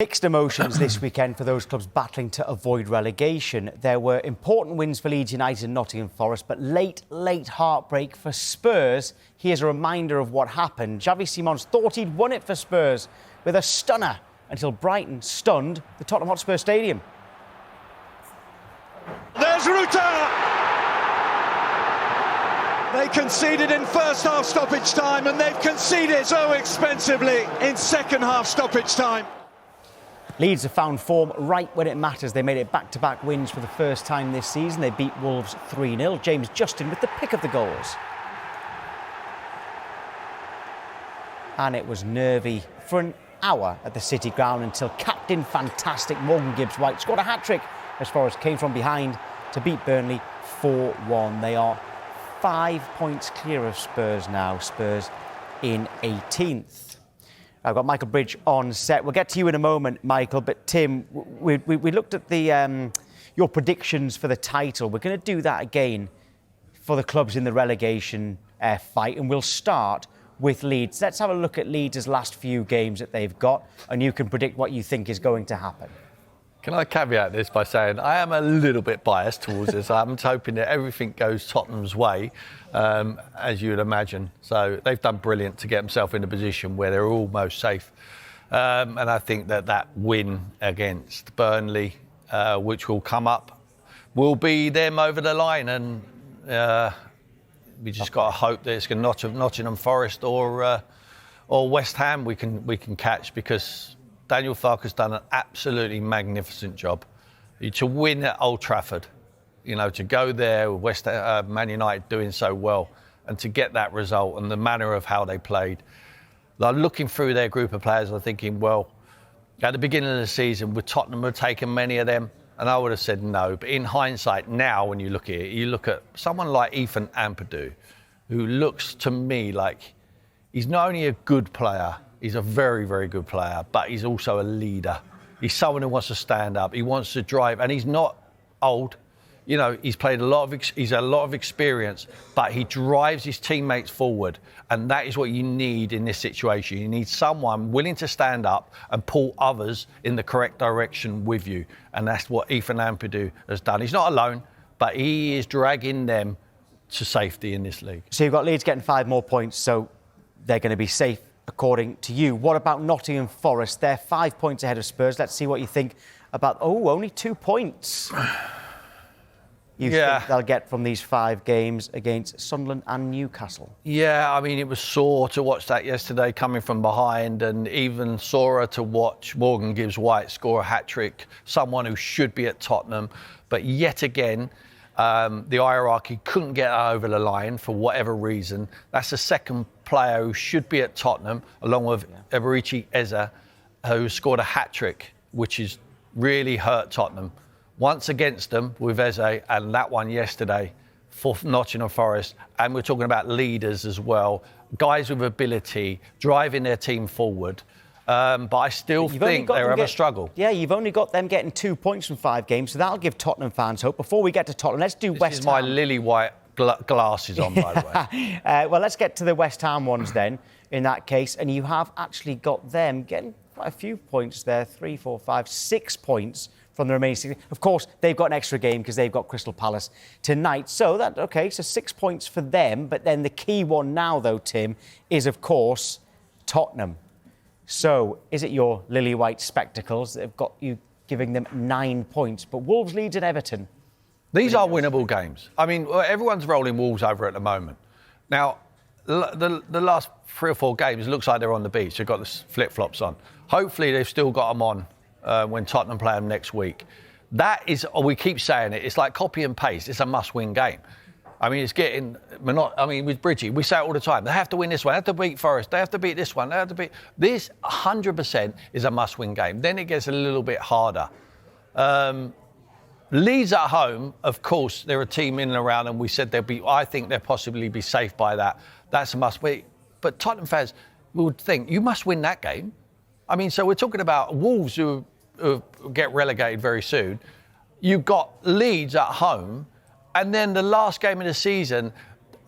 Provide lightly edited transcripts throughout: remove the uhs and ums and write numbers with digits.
Mixed emotions this weekend for those clubs battling to avoid relegation. There were important wins for Leeds United and Nottingham Forest, but late heartbreak for Spurs. Here's a reminder of what happened. Xavi Simons thought he'd won it for Spurs with a stunner until Brighton stunned the Tottenham Hotspur Stadium. There's Ruta! They conceded in first half stoppage time and they've conceded so expensively in second half stoppage time. Leeds have found form right when it matters. They made it back-to-back wins for the first time this season. They beat Wolves 3-0. James Justin with the pick of the goals. And it was nervy for an hour at the City Ground until captain fantastic Morgan Gibbs-White scored a hat-trick as Forest came from behind to beat Burnley 4-1. They are 5 points clear of Spurs now. Spurs in 18th. I've got Michael Bridge on set. We'll get to you in a moment, Michael. But Tim, we looked at the your predictions for the title. We're going to do that again for the clubs in the relegation fight, and we'll start with Leeds. Let's have a look at Leeds' last few games that they've got, and you can predict what you think is going to happen. Can I caveat this by saying I am a little bit biased towards this. I'm hoping that everything goes Tottenham's way, as you would imagine. So they've done brilliant to get themselves in a position where they're almost safe. And I think that win against Burnley, which will come up, will be them over the line. And we just got to hope that it's going to Nottingham Forest or West Ham we can catch, because Daniel Farke's done an absolutely magnificent job. To win at Old Trafford, to go there with Man United doing so well, and to get that result and the manner of how they played. Like, looking through their group of players, I'm thinking, well, at the beginning of the season, would Tottenham have taken many of them? And I would have said no. But in hindsight, now when you look at it, you look at someone like Ethan Ampadu, who looks to me like he's not only a good player, he's a very, very good player, but he's also a leader. He's someone who wants to stand up. He wants to drive, and he's not old. He's played he's had a lot of experience, but he drives his teammates forward, and that is what you need in this situation. You need someone willing to stand up and pull others in the correct direction with you, and that's what Ethan Ampadu has done. He's not alone, but he is dragging them to safety in this league. So you've got Leeds getting 5 more points, so they're going to be safe, according to you. What about Nottingham Forest? They're 5 points ahead of Spurs. Let's see what you think about... only 2 points. You think they'll get from these 5 games against Sunderland and Newcastle? Yeah, I mean, it was sore to watch that yesterday, coming from behind, and even sorer to watch Morgan Gibbs-White score a hat-trick, someone who should be at Tottenham. But yet again, the hierarchy couldn't get over the line for whatever reason. That's the second player who should be at Tottenham, along with Eberici Eze, who scored a hat-trick, which has really hurt Tottenham. Once against them with Eze, and that one yesterday for Nottingham Forest. And we're talking about leaders as well, guys with ability, driving their team forward. But I still think they're having a struggle. Yeah, you've only got them getting 2 points from 5 games, so that'll give Tottenham fans hope. Before we get to Tottenham, let's do West Ham. This is my lily white glasses on, by the way. Well, let's get to the West Ham ones then, in that case. And you have actually got them getting quite a few points there, 3, 4, 5, 6 points from the remaining 6. Of course, they've got an extra game because they've got Crystal Palace tonight. So 6 points for them. But then the key one now, though, Tim, is, of course, Tottenham. So, is it your lily-white spectacles that have got you giving them 9 points? But Wolves, Leeds and Everton. These are winnable games. I mean, everyone's rolling Wolves over at the moment. Now, the last 3 or 4 games, it looks like they're on the beach. They've got the flip-flops on. Hopefully, they've still got them on when Tottenham play them next week. That is, we keep saying it, it's like copy and paste. It's a must-win game. I mean, with Bridgie, we say it all the time. They have to win this one. They have to beat Forest. They have to beat this one. They have to beat... This 100% is a must-win game. Then it gets a little bit harder. Leeds at home, of course, they're a team in and around, and we said I think they'll possibly be safe by that. That's a must-win. But Tottenham fans would think, you must win that game. I mean, so we're talking about Wolves who get relegated very soon. You've got Leeds at home. And then the last game of the season,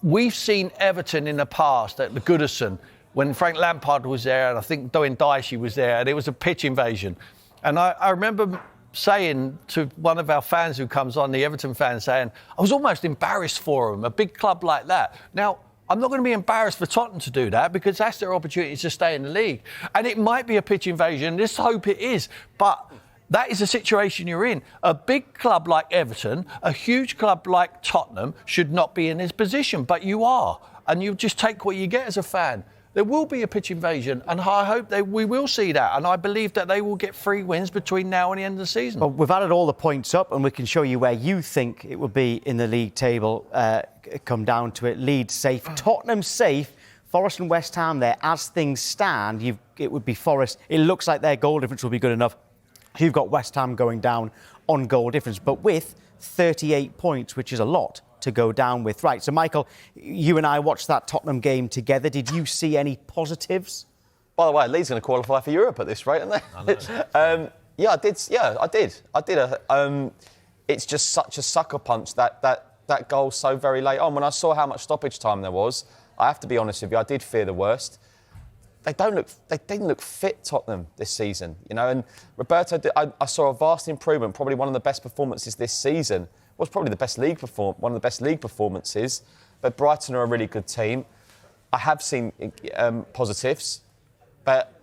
we've seen Everton in the past at the Goodison, when Frank Lampard was there, and I think Doin Dicey was there, and it was a pitch invasion. And I remember saying to one of our fans who comes on, the Everton fan, saying, I was almost embarrassed for them, a big club like that. Now, I'm not going to be embarrassed for Tottenham to do that because that's their opportunity to stay in the league. And it might be a pitch invasion. Let's hope it is. But that is the situation you're in. A big club like Everton, a huge club like Tottenham should not be in this position, but you are. And you just take what you get as a fan. There will be a pitch invasion, and I hope we will see that. And I believe that they will get 3 wins between now and the end of the season. Well, we've added all the points up, and we can show you where you think it will be in the league table. Come down to it. Leeds safe, Tottenham safe, Forest and West Ham there. As things stand, it would be Forest. It looks like their goal difference will be good enough. You've got West Ham going down on goal difference, but with 38 points, which is a lot to go down with. Right, so Michael, you and I watched that Tottenham game together. Did you see any positives? By the way, Leeds are going to qualify for Europe at this rate, aren't they? I did. It's just such a sucker punch, that goal so very late on. When I saw how much stoppage time there was, I have to be honest with you, I did fear the worst. They didn't look fit, Tottenham, this season, you know. And Roberto, I saw a vast improvement. Probably one of the best performances this season. Was probably one of the best league performances. But Brighton are a really good team. I have seen positives, but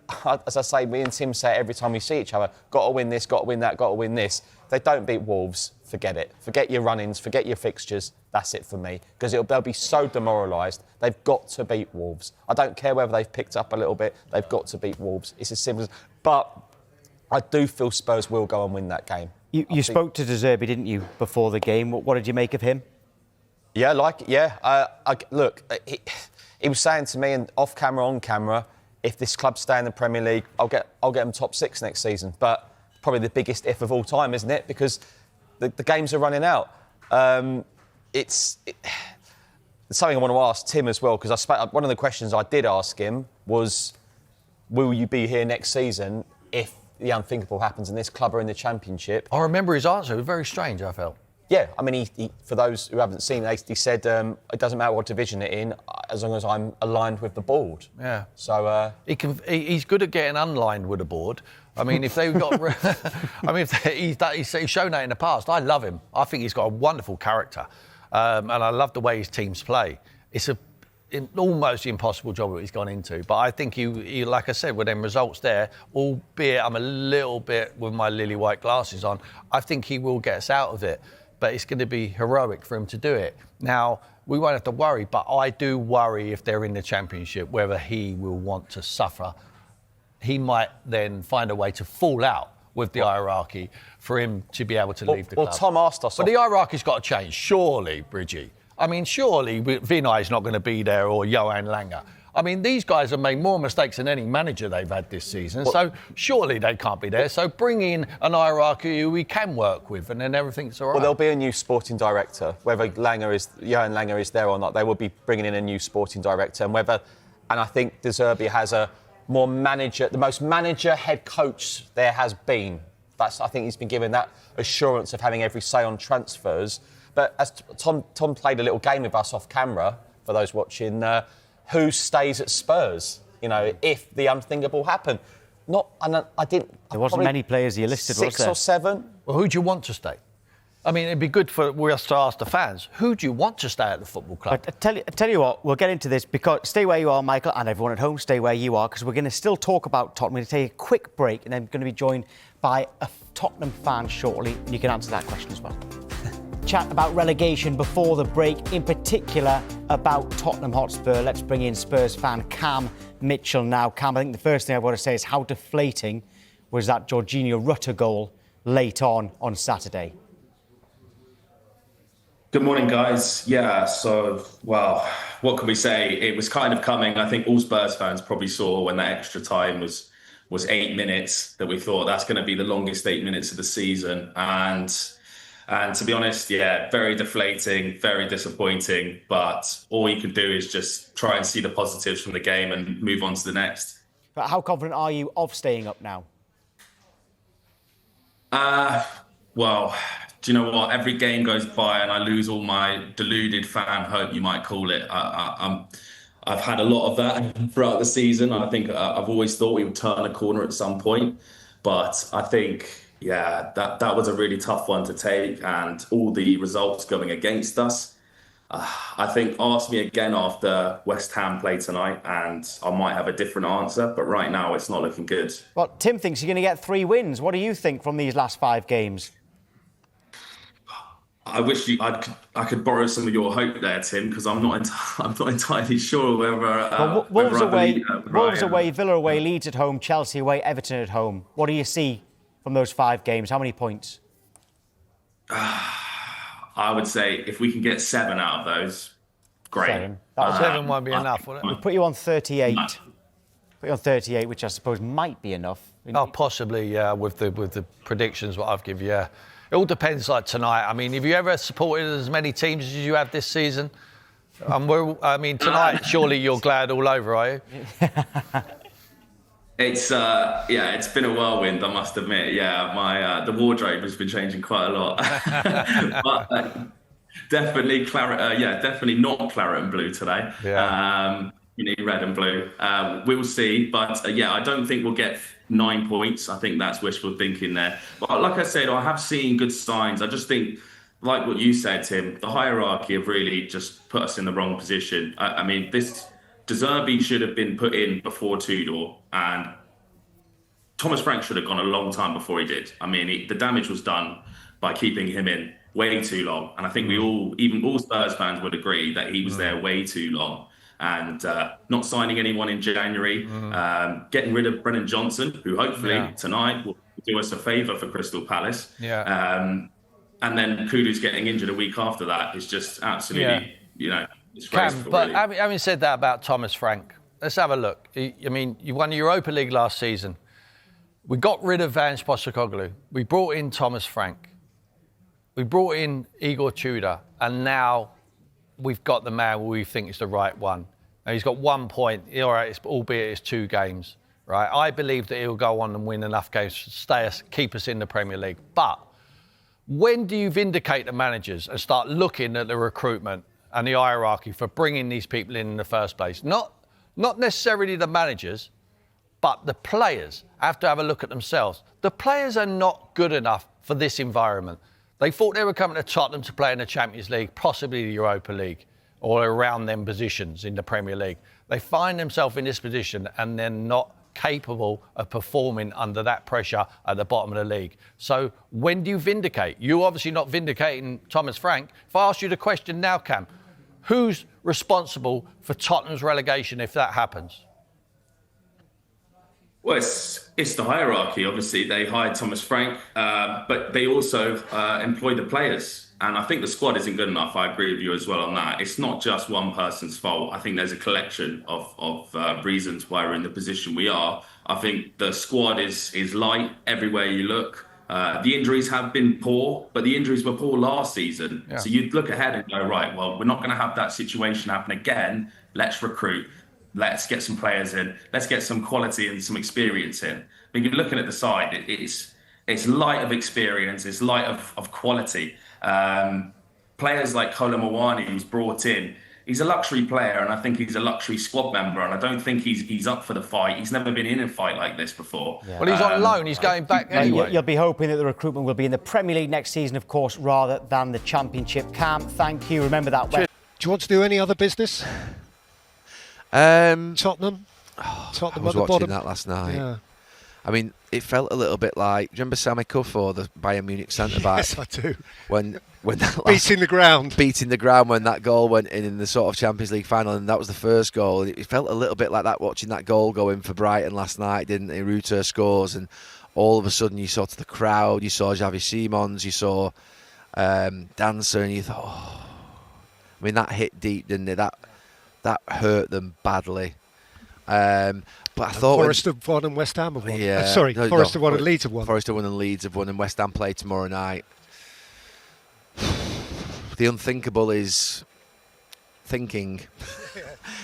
as I say, me and Tim say it every time we see each other: got to win this, got to win that, got to win this. If they don't beat Wolves, forget it. Forget your run-ins, forget your fixtures. That's it for me, because they'll be so demoralised. They've got to beat Wolves. I don't care whether they've picked up a little bit. They've got to beat Wolves. It's as simple as. But I do feel Spurs will go and win that game. You spoke to De Zerbi, didn't you, before the game? What did you make of him? Yeah, look, he was saying to me, and off camera, on camera, if this club stay in the Premier League, I'll get them top 6 next season. But probably the biggest if of all time, isn't it? Because the games are running out. It's something I want to ask Tim as well, because one of the questions I did ask him was, will you be here next season if the unthinkable happens and this club are in the Championship? I remember his answer. It was very strange, I felt. Yeah, I mean, he for those who haven't seen it, he said it doesn't matter what division it's in, as long as I'm aligned with the board. Yeah. So he's good at getting unlined with the board. I mean, if they've got, he's shown that in the past. I love him. I think he's got a wonderful character, and I love the way his teams play. It's almost impossible job that he's gone into, but I think he, like I said, with them results there, albeit I'm a little bit with my lily white glasses on, I think he will get us out of it. But it's going to be heroic for him to do it. Now, we won't have to worry, but I do worry if they're in the Championship, whether he will want to suffer. He might then find a way to fall out with the hierarchy for him to be able to leave the club. Well, Tom asked us... But the hierarchy's got to change, surely, Bridgie. I mean, surely Vinay's not going to be there, or Johan Langer. I mean, these guys have made more mistakes than any manager they've had this season, so surely they can't be there. So bring in an hierarchy who we can work with, and then everything's all right. Well, there'll be a new sporting director. Whether Johan Langer is there or not, they will be bringing in a new sporting director. And I think De Zerbi has the most manager head coach there has been. I think he's been given that assurance of having every say on transfers. But as Tom played a little game with us off camera, for those watching, who stays at Spurs? You know, if the unthinkable happened. There wasn't many players you listed, was there? 6 or 7. Well, who do you want to stay? I mean, it'd be good for us to ask the fans, who do you want to stay at the football club? But I tell you what, we'll get into this, because stay where you are, Michael, and everyone at home, stay where you are, because we're going to still talk about Tottenham. We're going to take a quick break, and then we're going to be joined by a Tottenham fan shortly, and you can answer that question as well. Chat about relegation before the break, in particular about Tottenham Hotspur. Let's bring in Spurs fan Cam Mitchell now. Cam, I think the first thing I've got to say is how deflating was that Jorginho Rutter goal late on Saturday? Good morning, guys. Yeah, so, well, what can we say? It was kind of coming. I think all Spurs fans probably saw when that extra time was 8 minutes, that we thought that's going to be the longest 8 minutes of the season. And to be honest, yeah, very deflating, very disappointing. But all you can do is just try and see the positives from the game and move on to the next. But how confident are you of staying up now? Well, do you know what? Every game goes by and I lose all my deluded fan hope, you might call it. I've had a lot of that throughout the season. I think I've always thought we would turn a corner at some point. But I think, yeah, that was a really tough one to take, and all the results going against us. I think ask me again after West Ham play tonight, and I might have a different answer. But right now, it's not looking good. Well, Tim thinks you're going to get 3 wins. What do you think from these last 5 games? I wish I could borrow some of your hope there, Tim, because I'm not entirely sure whether. Well, Wolves away, Villa away, Leeds at home, Chelsea away, Everton at home. What do you see from those 5 games? How many points? I would say if we can get 7 out of those, great. 7 won't be enough, will it? We'll put you on 38. No. Put you on 38, which I suppose might be enough. Oh, possibly, yeah, with the predictions what I've given you. Yeah. It all depends, like tonight. I mean, have you ever supported as many teams as you have this season? Tonight, surely you're glad all over, are you? It's been a whirlwind, I must admit. Yeah, my the wardrobe has been changing quite a lot. But definitely definitely not claret and blue today. Yeah. You need red and blue. We'll see, but I don't think we'll get 9 points. I think that's wishful thinking there. But like I said, I have seen good signs. I just think, like what you said, Tim, the hierarchy have really just put us in the wrong position. I mean, this De Zerbi should have been put in before Tudor, and Thomas Frank should have gone a long time before he did. I mean, the damage was done by keeping him in way too long. And I think even all Spurs fans would agree that he was there way too long. And not signing anyone in January, getting rid of Brennan Johnson, who hopefully tonight will do us a favour for Crystal Palace. Yeah. And then Kudu's getting injured a week after that is just absolutely, disgraceful. But really. having said that about Thomas Frank, let's have a look. I mean, you won the Europa League last season. We got rid of Van Postecoglou. We brought in Thomas Frank. We brought in Igor Tudor, and now we've got the man we think is the right one. Now, he's got 1 point, all right, albeit it's 2 games, right? I believe that he'll go on and win enough games to keep us in the Premier League. But when do you vindicate the managers and start looking at the recruitment and the hierarchy for bringing these people in the first place? Not necessarily the managers, but the players have to have a look at themselves. The players are not good enough for this environment. They thought they were coming to Tottenham to play in the Champions League, possibly the Europa League, or around them positions in the Premier League. They find themselves in this position and they're not capable of performing under that pressure at the bottom of the league. So when do you vindicate? You're obviously not vindicating Thomas Frank. If I ask you the question now, Cam, who's responsible for Tottenham's relegation if that happens? Well, it's the hierarchy. Obviously, they hired Thomas Frank, but they also employ the players. And I think the squad isn't good enough. I agree with you as well on that. It's not just one person's fault. I think there's a collection of reasons why we're in the position we are. I think the squad is light everywhere you look. The injuries have been poor, but the injuries were poor last season. Yeah. So you'd look ahead and go, right, well, we're not going to have that situation happen again. Let's recruit. Let's get some players in. Let's get some quality and some experience in. I mean, you're looking at the side. It's light of experience. It's light of quality. Players like Kolo Muani, who's brought in, he's a luxury player, and I think he's a luxury squad member. And I don't think he's up for the fight. He's never been in a fight like this before. Yeah. Well, he's on loan. He's going back anyway. You'll be hoping that the recruitment will be in the Premier League next season, of course, rather than the Championship. Cam, thank you. Remember that. Do you want to do any other business? Tottenham. I was watching that last night. Yeah. I mean, it felt a little bit like, do you remember Sami Kuffour, the Bayern Munich centre-back? Yes, I do. When that beating the ground when that goal went in the sort of Champions League final, and that was the first goal. It felt a little bit like that watching that goal go in for Brighton last night, didn't it? Ruter scores, and all of a sudden you saw to the crowd, you saw Xavi Simons, you saw Dancer, and you thought, oh. I mean, that hit deep, didn't it? That hurt them badly. But I thought Forest have won and West Ham have won. Yeah, Forest have won and Leeds have won. Forest have won and Leeds have won, and West Ham play tomorrow night. The unthinkable is thinking.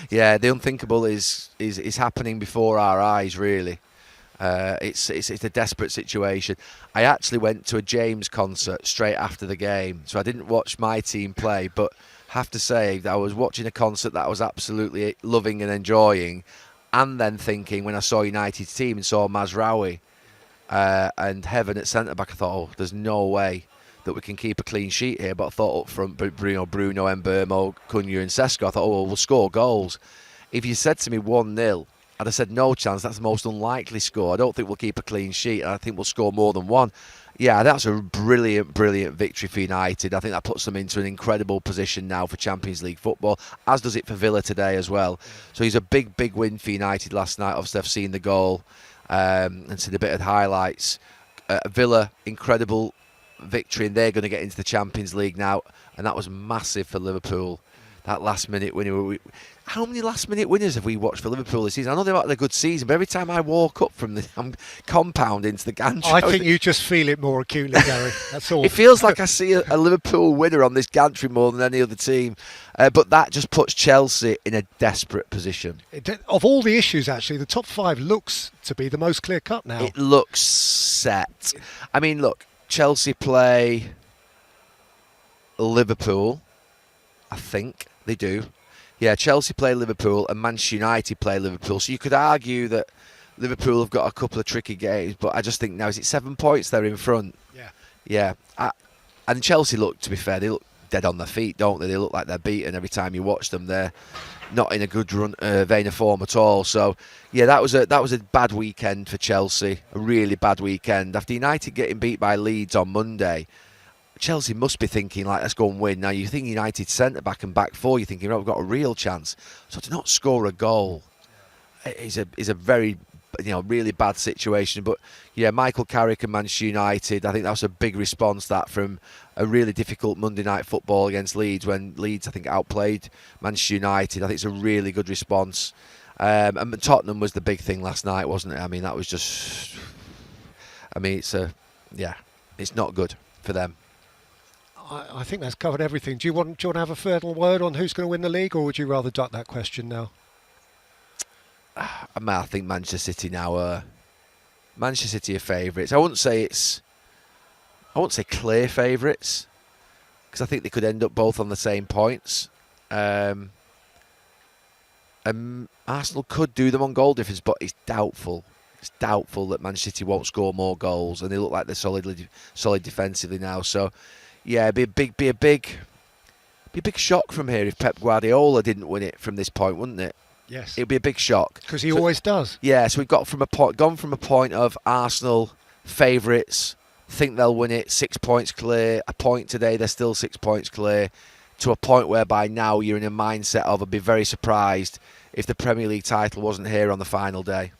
Yeah, the unthinkable is happening before our eyes. Really, it's a desperate situation. I actually went to a James concert straight after the game, so I didn't watch my team play, but have to say that I was watching a concert that I was absolutely loving and enjoying, and then thinking when I saw United's team and saw Mazraoui and Heaven at centre back. I thought, oh, there's no way that we can keep a clean sheet here. But I thought up front, Bruno, Mbeumo, Cunha and Sesko, I thought, oh, well, we'll score goals. If you said to me 1-0, I'd have said no chance. That's the most unlikely score. I don't think we'll keep a clean sheet, and I think we'll score more than one. Yeah, that's a brilliant victory for United. I think that puts them into an incredible position now for Champions League football, as does it for Villa today as well. So it's a big win for United last night. Obviously, I've seen the goal and seen a bit of highlights. Villa, incredible victory, and they're going to get into the Champions League now, and that was massive for Liverpool. That last minute winner. How many last minute winners have we watched for Liverpool this season? I know they've had a good season, but every time I walk up from the compound into the gantry, I think you just feel it more acutely, Gary. That's all. It feels like I see a Liverpool winner on this gantry more than any other team. But that just puts Chelsea in a desperate position. Of all the issues, actually, the top 5 looks to be the most clear cut now. It looks set. I mean, look, Chelsea play Liverpool, I think. They do. Yeah, Chelsea play Liverpool and Manchester United play Liverpool. So you could argue that Liverpool have got a couple of tricky games, but I just think now, is it 7 points they're in front? Yeah. And Chelsea look, to be fair, they look dead on their feet, don't they? They look like they're beaten every time you watch them. They're not in a good vein of form at all. So, yeah, that was a bad weekend for Chelsea, a really bad weekend. After United getting beat by Leeds on Monday, Chelsea must be thinking, like, let's go and win. Now, you think United centre-back and back four, you're thinking, right, we've got a real chance. So to not score a goal is a very, really bad situation. But, yeah, Michael Carrick and Manchester United, I think that was a big response, that, from a really difficult Monday night football against Leeds, when Leeds, I think, outplayed Manchester United. I think it's a really good response. And Tottenham was the big thing last night, wasn't it? I mean, that was just... I mean, it's not good for them. I think that's covered everything. Do you want to have a final word on who's going to win the league, or would you rather duck that question now? I think Manchester City now. Manchester City are favourites. I wouldn't say clear favourites, because I think they could end up both on the same points. Arsenal could do them on goal difference, but it's doubtful. It's doubtful that Manchester City won't score more goals, and they look like they're solid defensively now. So, yeah, it'd be a big shock from here if Pep Guardiola didn't win it from this point, wouldn't it? Yes, it'd be a big shock, because he always does. Yeah, so we've gone from a point of Arsenal favourites, think they'll win it, 6 points clear. A point today, they're still 6 points clear, to a point whereby now you're in a mindset of, I'd be very surprised if the Premier League title wasn't here on the final day.